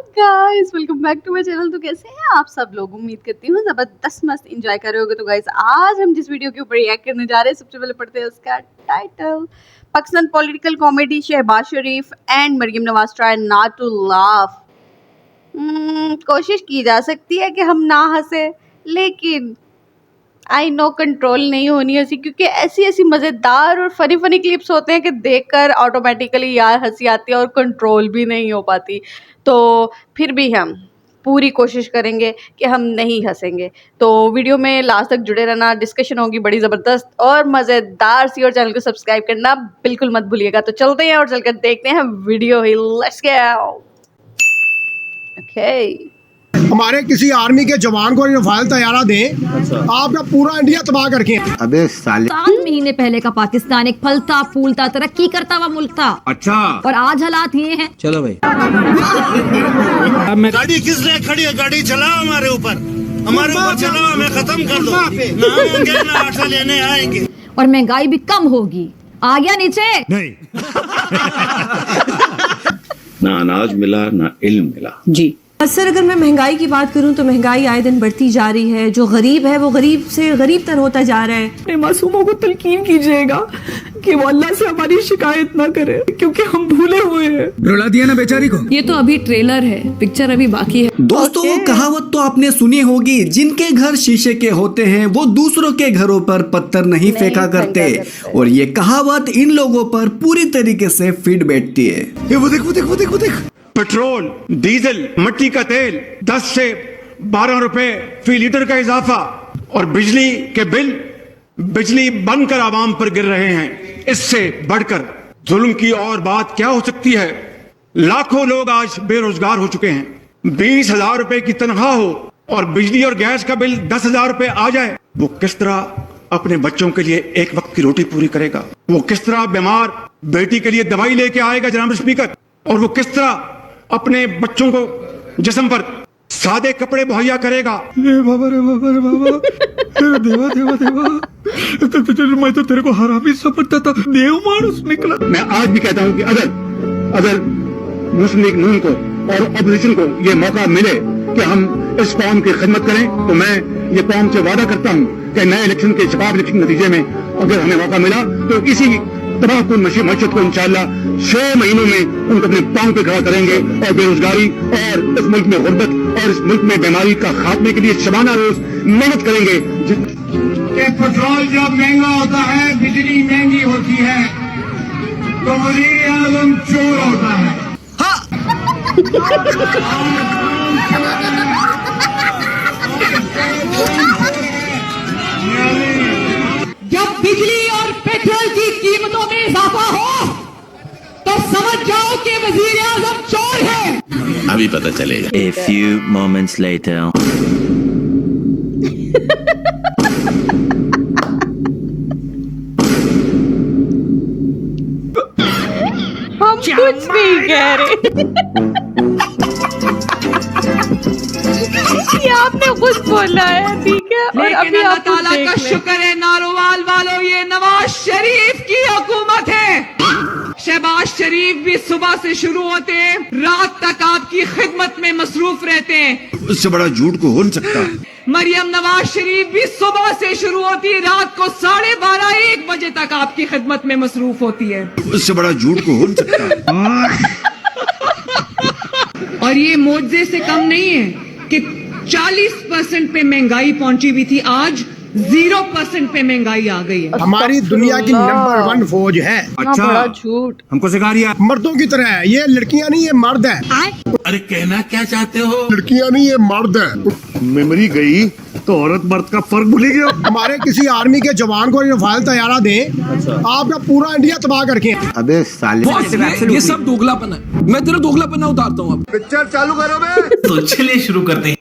Guys welcome back to my channel. तो कैसे हैं आप सब लोग? उम्मीद करती हूँ जबरदस्त मस्त एंजॉय कर रहे होगे। तो गाइस आज हम जिस वीडियो के ऊपर रिएक्ट करने जा रहे हैं, सबसे पहले पढ़ते हैं उसका title. Pakistan political comedy Shahbaz Sharif and Maryam Nawaz try not to laugh. कोशिश की जा सकती है कि हम ना हंसे, लेकिन आई नो कंट्रोल नहीं होनी हंसी, क्योंकि ऐसी ऐसी मज़ेदार और फनी फनी क्लिप्स होते हैं कि देखकर ऑटोमेटिकली यार हंसी आती है और कंट्रोल भी नहीं हो पाती। तो फिर भी हम पूरी कोशिश करेंगे कि हम नहीं हंसेंगे। तो वीडियो में लास्ट तक जुड़े रहना, डिस्कशन होगी बड़ी ज़बरदस्त और मज़ेदार सी, और चैनल को सब्सक्राइब करना बिल्कुल मत भूलिएगा। तो चलते हैं और चलकर देखते हैं video he. Let's go. Okay, हमारे किसी आर्मी के जवान को रफाल तैयारा दें, आपका पूरा इंडिया तबाह करके। अबे साले 7 महीने पहले का पाकिस्तान एक फलता फूलता तरक्की करता हुआ मुल्क था। अच्छा, और आज हालात ये हैं। चलो भाई। गाड़ी किसने खड़ी है? गाड़ी चलाओ हमारे ऊपर चलाओ, हमें खत्म कर दो। ना होंगे ना आटा लेने आएंगे। और महंगाई भी कम होगी। आ गया नीचे नहीं। ना अनाज मिला ना इल्म मिला। जी। सर, अगर मैं महंगाई की बात करूं तो महंगाई आए दिन बढ़ती जा रही है। जो गरीब है वो गरीब से गरीब तर होता जा रहा है। अपने मासूमों को तलकीन कीजिएगा कि वो अल्लाह से हमारी शिकायत ना करे, क्योंकि हम भूले हुए हैं। रुला दिया ना बेचारी को। ये तो अभी ट्रेलर है, पिक्चर अभी बाकी है। दोस्तों, वो कहावत तो आपने सुनी होगी, जिनके घर शीशे के होते हैं वो दूसरों के घरों पर पत्थर नहीं फेंका करते। और ये कहावत इन लोगों पर पूरी तरीके से फिट बैठती है। वो देख पेट्रोल, डीजल, मिट्टी का तेल 10 से 12 रुपए फी लीटर का इजाफा, और बिजली के बिल बिजली बनकर आवाम पर गिर रहे हैं। इससे बढ़कर जुल्म की और बात क्या हो सकती है? लाखों लोग आज बेरोजगार हो चुके हैं। 20,000 रुपए की तनख्वाह हो और बिजली और गैस का बिल 10,000 रुपए आ जाए, वो किस तरह अपने बच्चों के लिए एक वक्त की रोटी पूरी करेगा? वो किस तरह बीमार बेटी के लिए दवाई लेके आएगा जनाब स्पीकर? और वो किस तरह अपने बच्चों को जिस्म पर सादे कपड़े मुहैया करेगा? रे बाबा देवा मैं तो तेरे को हरामी समझता था, देव मानुस निकला। मैं आज भी कहता हूं कि अगर मुस्लिम लीग नून को और अपोजिशन को ये मौका मिले कि हम इस कौम की खिदमत करें, तो मैं ये कौम से वादा करता हूं कि नए इलेक्शन के शफाफ इलेक्शन के नतीजे में अगर हमें मौका मिला तो इसी तबाहकुन मस्जिद को इंशाअल्लाह 6 महीनों में उनको अपने पांव पे खड़ा करेंगे। और बेरोजगारी और इस मुल्क में गुर्बत और इस मुल्क में बीमारी का खात्मे के लिए शबाना रोज मेहनत करेंगे। पेट्रोल जब महंगा होता है, बिजली महंगी होती है, तो वज़ीर आज़म चोर होता है। जब बिजली और पेट्रोल की कीमतों में इजाफा हो तो समझ जाओ कि वज़ीर आज़म चोर है। अभी पता चलेगा। A few moments later. हम कुछ नहीं कह रहे। ये आपने कुछ बोला है, ठीक है। और अभी अल्लाह ताला का शुक्र है नारोवाल वालों, ये नवाज शरीफ की हुकूमत है। शहबाज शरीफ भी सुबह से शुरू होते हैं, रात तक आपकी खिदमत में मसरूफ रहते हैं। उससे बड़ा झूठ को हो नहीं सकता। मरियम नवाज शरीफ भी सुबह से शुरू होती है, रात को 12:30-1 बजे तक आपकी खिदमत में मसरूफ होती है। उससे बड़ा झूठ को हो नहीं सकता। और ये मोजे से कम नहीं है कि 40% पे महंगाई पहुंची हुई थी, आज 0% पे महंगाई आ गई है। हमारी दुनिया की नंबर 1 फौज है। अच्छा, बड़ा झूठ। हमको सिखा रही है। मर्दों की तरह है, ये लड़कियां नहीं, ये मर्द है। अरे कहना क्या चाहते हो? लड़कियां नहीं, ये मर्द है। मेमोरी गई तो औरत मर्द का फर्क भूल गया। हमारे किसी आर्मी के जवान को रफाल तैयारा दें, आपका पूरा इंडिया तबाह करके। अबे साले ये सब दोगलापन है। मैं तेरा दोगलापन उतारता हूँ। पिक्चर चालू करो बे। तो चलिए शुरू करते हैं।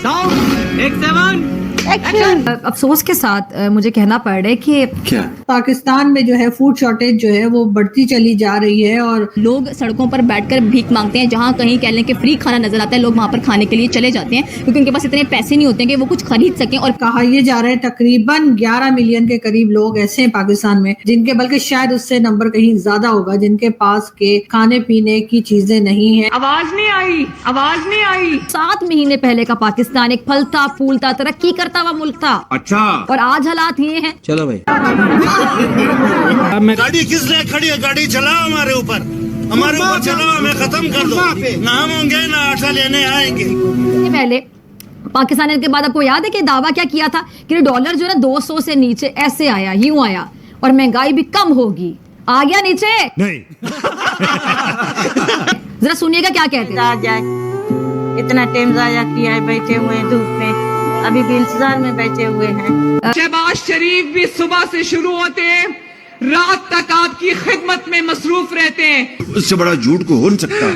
Sound 1 7 action. अफसोस के साथ मुझे कहना पड़ रहा है कि क्या पाकिस्तान में जो है फूड शॉर्टेज जो है वो बढ़ती चली जा रही है और लोग सड़कों पर बैठकर भीख मांगते हैं। जहाँ कहीं कह लें कि फ्री खाना नजर आता है, लोग वहाँ पर खाने के लिए चले जाते हैं क्योंकि उनके पास इतने पैसे नहीं होते हैं कि वो कुछ खरीद सकें। और कहा यह जा रहा है तकरीबन 11 मिलियन के करीब लोग ऐसे हैं पाकिस्तान में जिनके, बल्कि शायद उससे नंबर कहीं ज्यादा होगा, जिनके पास के खाने पीने की चीजें नहीं है। आवाज नहीं आई, आवाज नहीं आई। 7 महीने पहले का पाकिस्तान एक फलता फूलता तरक्की करता हुआ मुल्क था। अच्छा और आज हालात ये हैं। चलो भाई गाड़ी किसने खड़ी है? गाड़ी चलाओ हमारे ऊपर चलाओ, हमें खत्म कर दो। ना हम होंगे ना आटा लेने आएंगे। पहले पाकिस्तान के बाद आपको याद है कि दावा क्या किया था कि डॉलर जो है 200 से नीचे ऐसे आया, यूं आया और महंगाई भी कम होगी। आ गया नीचे? नहीं। जरा सुनिएगा क्या कहते हैं। इतना टाइम जाया किया है, बैठे हुए हैं धूप में, अभी भी इंतजार में बैठे हुए हैं। शहबाज शरीफ भी सुबह से शुरू होते हैं, रात तक आपकी खिदमत में मसरूफ रहते हैं। उससे बड़ा झूठ को हो नहीं सकता।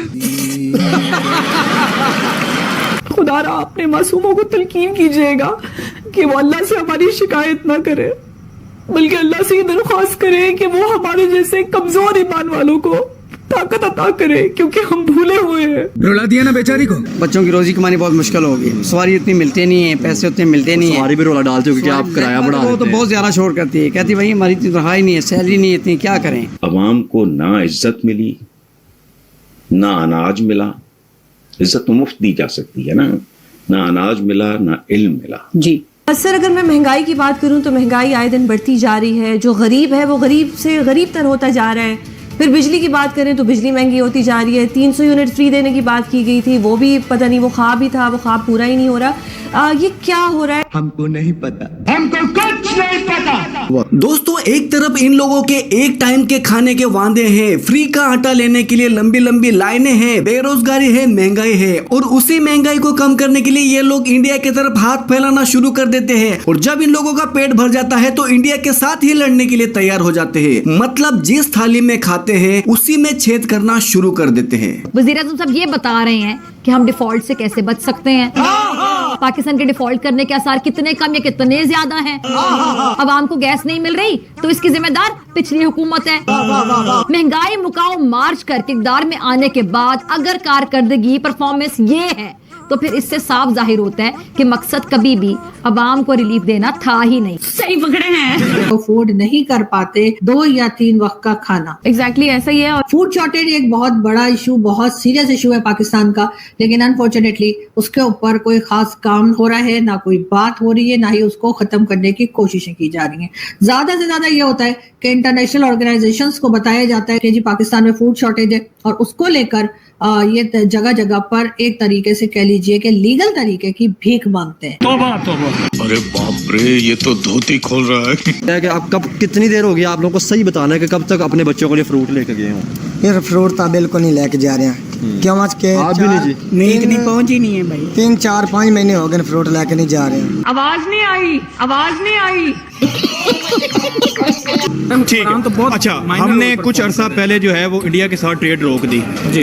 खुदारा अपने मासूमों को तलकीन कीजिएगा कि वो अल्लाह से हमारी शिकायत ना करे, बल्कि अल्लाह से ये दरख्वास्त करे कि वो हमारे जैसे कमजोर ईमान वालों को ताकत अता करे, क्योंकि हम भूले हुए हैं। रुला दिया ना बेचारी को। बच्चों की रोजी कमानी बहुत मुश्किल होगी, सवारी उतनी मिलते नहीं है, पैसे उतने मिलते नहीं है। सवारी भी रोला डालते हो क्योंकि आप किराया बढ़ा देते हैं। वो तो बहुत ज्यादा शोर करती है, कहती भाई हमारी इतनी तनख्वाही नहीं है, सैलरी नहीं है इतनी, क्या करें। अवाम को ना इज्जत मिली, ना अनाज मिला। इज्जत तो मुफ्त दी जा सकती है ना अनाज मिला, ना इल्म मिला। जी सर, अगर मैं महंगाई की बात करूं तो महंगाई आए दिन बढ़ती जा रही है। जो गरीब है वो गरीब से गरीब तर होता जा रहा है। फिर बिजली की बात करें तो बिजली महंगी होती जा रही है। 300 यूनिट फ्री देने की बात की गई थी, वो भी पता नहीं, वो ख्वाब ही था, वो ख्वाब पूरा ही नहीं हो रहा। ये क्या हो रहा है? हमको नहीं पता। हमको कुछ नहीं पता। दोस्तों, एक तरफ इन लोगों के एक टाइम के खाने के वादे हैं, फ्री का आटा लेने के लिए लंबी लंबी लाइनें हैं, बेरोजगारी है, महंगाई है, और उसी महंगाई को कम करने के लिए ये लोग इंडिया की तरफ हाथ फैलाना शुरू कर देते हैं। और जब इन लोगों का पेट भर जाता है तो इंडिया के साथ ही लड़ने के लिए तैयार हो जाते हैं। मतलब जिस थाली में खाते हैं उसी में छेद करना शुरू कर देते हैं। वज़ीर-ए-आज़म साहब ये बता रहे हैं कि हम डिफॉल्ट से कैसे बच सकते हैं। पाकिस्तान के डिफॉल्ट करने के आसार कितने कम या कितने ज्यादा हैं। अवाम को गैस नहीं मिल रही तो इसकी जिम्मेदार पिछली हुकूमत है। महंगाई मुकाओ मार्च करके इक़्तिदार में आने के बाद अगर कारकर्दगी परफॉर्मेंस ये है तो फिर इससे साफ जाहिर होता है कि मकसद कभी भी अवाम को रिलीफ देना था ही नहीं। सही पकड़े हैं। अफोर्ड नहीं कर पाते 2 या 3 वक्त का खाना। एग्जैक्टली ऐसा ही है। और फूड शॉर्टेज एक बहुत बड़ा इशू, बहुत सीरियस इशू है पाकिस्तान का, लेकिन अनफॉर्चुनेटली उसके ऊपर कोई खास काम हो रहा है ना, कोई बात हो रही है, ना ही उसको खत्म करने की कोशिशें की जा रही हैं। ज्यादा से ज्यादा ये होता है कि इंटरनेशनल ऑर्गेनाइजेशंस को बताया जाता है कि जी पाकिस्तान में फूड शॉर्टेज है, और उसको लेकर ये जगह जगह पर एक तरीके से कह लीजिए कि लीगल तरीके की भीख मांगते हैं। अरे बाप रे, ये तो धोती खोल रहा है। कि आप कब, कितनी देर हो गई आप लोगों को सही बताना है कि कब तक अपने बच्चों के लिए फ्रूट लेके गए हो? यार फ्रूट तो बिल्कुल नहीं लेके जा रहे हैं। क्यों आज के आप भी नहीं जी? नहीं पहुंची नहीं है भाई। 3, 4, 5 महीने हो गए फ्रूट लेके नहीं जा रहे हैं। आवाज नहीं आई, आवाज नहीं आई। ठीक है, तो बहुत अच्छा। हमने कुछ अरसा पहले जो है वो इंडिया के साथ ट्रेड रोक दी जी।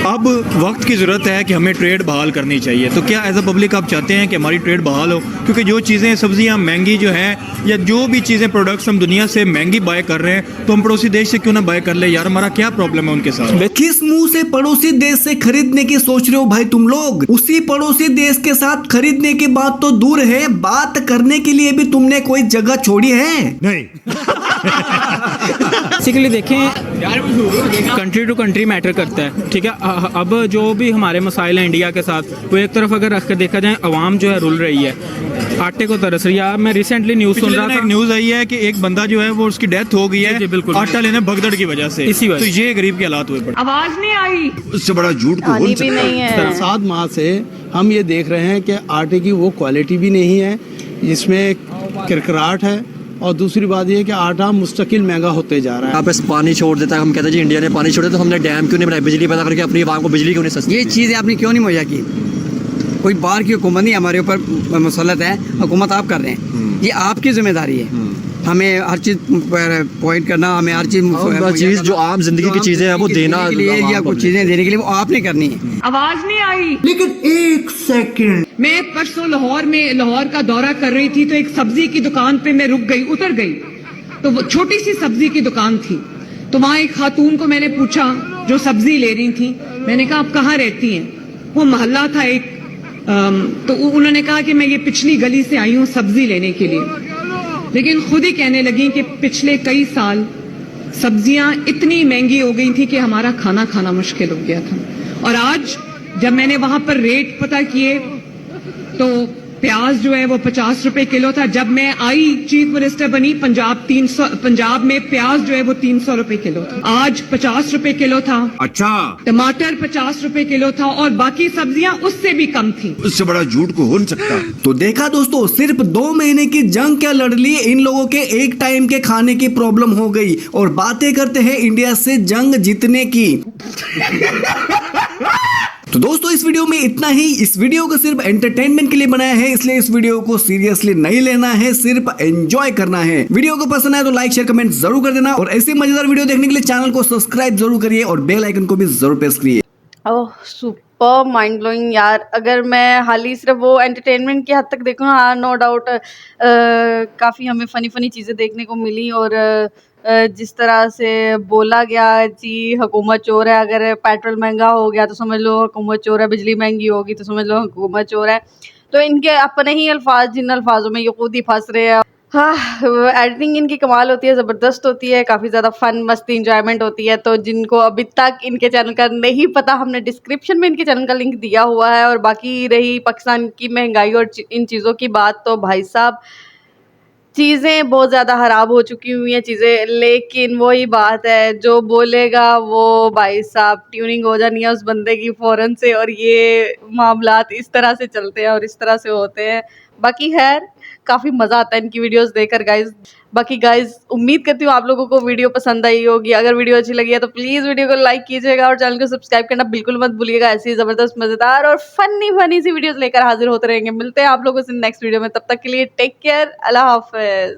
अब वक्त की ज़रूरत है कि हमें ट्रेड बहाल करनी चाहिए। तो क्या एज अ पब्लिक आप चाहते हैं कि हमारी ट्रेड बहाल हो? क्योंकि जो चीज़ें, सब्जियां महंगी जो हैं, या जो भी चीज़ें, प्रोडक्ट्स हम दुनिया से महंगी बाय कर रहे हैं, तो हम पड़ोसी देश से क्यों ना बाय कर ले यार? हमारा क्या प्रॉब्लम है उनके साथ? किस मुंह से पड़ोसी देश से खरीदने की सोच रहे हो भाई तुम लोग? उसी पड़ोसी देश के साथ खरीदने की बात तो दूर है, बात करने के लिए भी तुमने कोई जगह छोड़ी है? नहीं। बेसिकली देखें, कंट्री टू कंट्री मैटर करता है, ठीक है। अब जो भी हमारे मसाइल हैं इंडिया के साथ, वो एक तरफ अगर रख कर देखा जाए, अवाम जो है रुल रही है, आटे को तरस रही है। मैं रिसेंटली न्यूज़ सुन रहा था, न्यूज़ आई है कि एक बंदा जो है वो उसकी डेथ हो गई है बिल्कुल आटा लेने भगदड़ की वजह से। इसी वजह, तो ये गरीब के हालात हुए पड़े। आवाज नहीं आई। उससे बड़ा झूठ को हो नहीं सकता। 7 माह से हम ये देख रहे हैं कि आटे की वो क्वालिटी भी नहीं है, जिसमें किरकिराहट है, और दूसरी बात ये है कि आटा मुस्तकिल महंगा होते जा रहा है। आप पानी छोड़ देता है, हम कहते हैं जी इंडिया ने पानी छोड़ा तो हमने डैम क्यों नहीं बनाया, बिजली पैदा करके अपनी आवाम को बिजली क्यों नहीं सस्ती? ये चीज़ें आपने क्यों नहीं मुहैया की? कोई बाहर की हुकूमत नहीं हमारे ऊपर मुसल्लत है, हुकूमत आप कर रहे हैं, ये आपकी जिम्मेदारी है। हमें हर चीज पॉइंट करना, हमें हर चीज जो आम जिंदगी की चीजें हैं वो देना के लिए, या कुछ चीजें देने के लिए वो आपने करनी है। आवाज नहीं आई। लेकिन 1 सेकंड, मैं परसों लाहौर का दौरा कर रही थी, तो एक सब्जी की दुकान पे मैं उतर गई, तो वो छोटी सी सब्जी की दुकान थी। तो वहां एक खातून को मैंने पूछा जो सब्जी ले रही थी, मैंने कहा आप कहाँ रहती हैं? वो मोहल्ला था एक, तो उन्होंने कहा कि मैं ये पिछली गली से आई हूँ सब्जी लेने के लिए। लेकिन खुद ही कहने लगी कि पिछले कई साल सब्जियां इतनी महंगी हो गई थी कि हमारा खाना खाना मुश्किल हो गया था। और आज जब मैंने वहां पर रेट पता किए तो प्याज जो है वो 50 रुपए किलो था। जब मैं आई चीफ मिनिस्टर बनी पंजाब में प्याज जो है वो 300 रुपए किलो था, आज 50 रुपए किलो था। अच्छा, टमाटर 50 रुपए किलो था और बाकी सब्जियां उससे भी कम थी। इससे बड़ा झूठ को हो नहीं सकता। तो देखा दोस्तों, सिर्फ 2 महीने की जंग क्या लड़ ली, इन लोगों के एक टाइम के खाने की प्रॉब्लम हो गई और बातें करते हैं इंडिया से जंग जीतने की। तो दोस्तों इस वीडियो में इतना ही। इस वीडियो को सिर्फ एंटरटेनमेंट के लिए बनाया है, इसलिए इस वीडियो को सीरियसली नहीं लेना है, सिर्फ एंजॉय करना है। वीडियो को पसंद आए तो लाइक शेयर कमेंट जरूर कर देना और ऐसे मजेदार वीडियो देखने के लिए चैनल को सब्सक्राइब जरूर करिए और बेल आइकन को भी जरूर प्रेस करिए। ओह सुपर माइंड ब्लोइंग यार। अगर मैं हाल ही सिर्फ वो एंटरटेनमेंट की हद तक देखूँ, हाँ नो डाउट काफ़ी हमें फ़नी चीज़ें देखने को मिली। और जिस तरह से बोला गया जी हुकूमत चोर है, अगर पेट्रोल महंगा हो गया तो समझ लो हुकूमत चोर है, बिजली महंगी होगी तो समझ लो हुकूमत चोर है। तो इनके अपने ही अल्फाज, जिन अल्फाजों में ये खुद ही फंस रहे हैं। हाँ, एडिटिंग इनकी कमाल होती है, ज़बरदस्त होती है, काफ़ी ज़्यादा फन मस्ती इंजॉयमेंट होती है। तो जिनको अभी तक इनके चैनल का नहीं पता, हमने डिस्क्रिप्शन में इनके चैनल का लिंक दिया हुआ है। और बाकी रही पाकिस्तान की महंगाई और इन चीज़ों की बात, तो भाई साहब चीज़ें बहुत ज़्यादा ख़राब हो चुकी हुई हैं चीज़ें। लेकिन वही बात है, जो बोलेगा वो भाई साहब ट्यूनिंग हो जानी है उस बंदे की फ़ौरन से। और ये मामलात इस तरह से चलते हैं और इस तरह से होते हैं। बाकी खैर काफ़ी मज़ा आता है इनकी वीडियोस देखकर गाइज़। बाकी गाइज़ उम्मीद करती हूँ आप लोगों को वीडियो पसंद आई होगी। अगर वीडियो अच्छी लगी है तो प्लीज़ वीडियो को लाइक कीजिएगा और चैनल को सब्सक्राइब करना बिल्कुल मत भूलिएगा। ऐसी ज़बरदस्त मज़ेदार और फनी सी वीडियोस लेकर हाजिर होते रहेंगे। मिलते हैं आप लोगों से नेक्स्ट वीडियो में, तब तक के लिए टेक केयर, अल्लाह हाफ़िज़।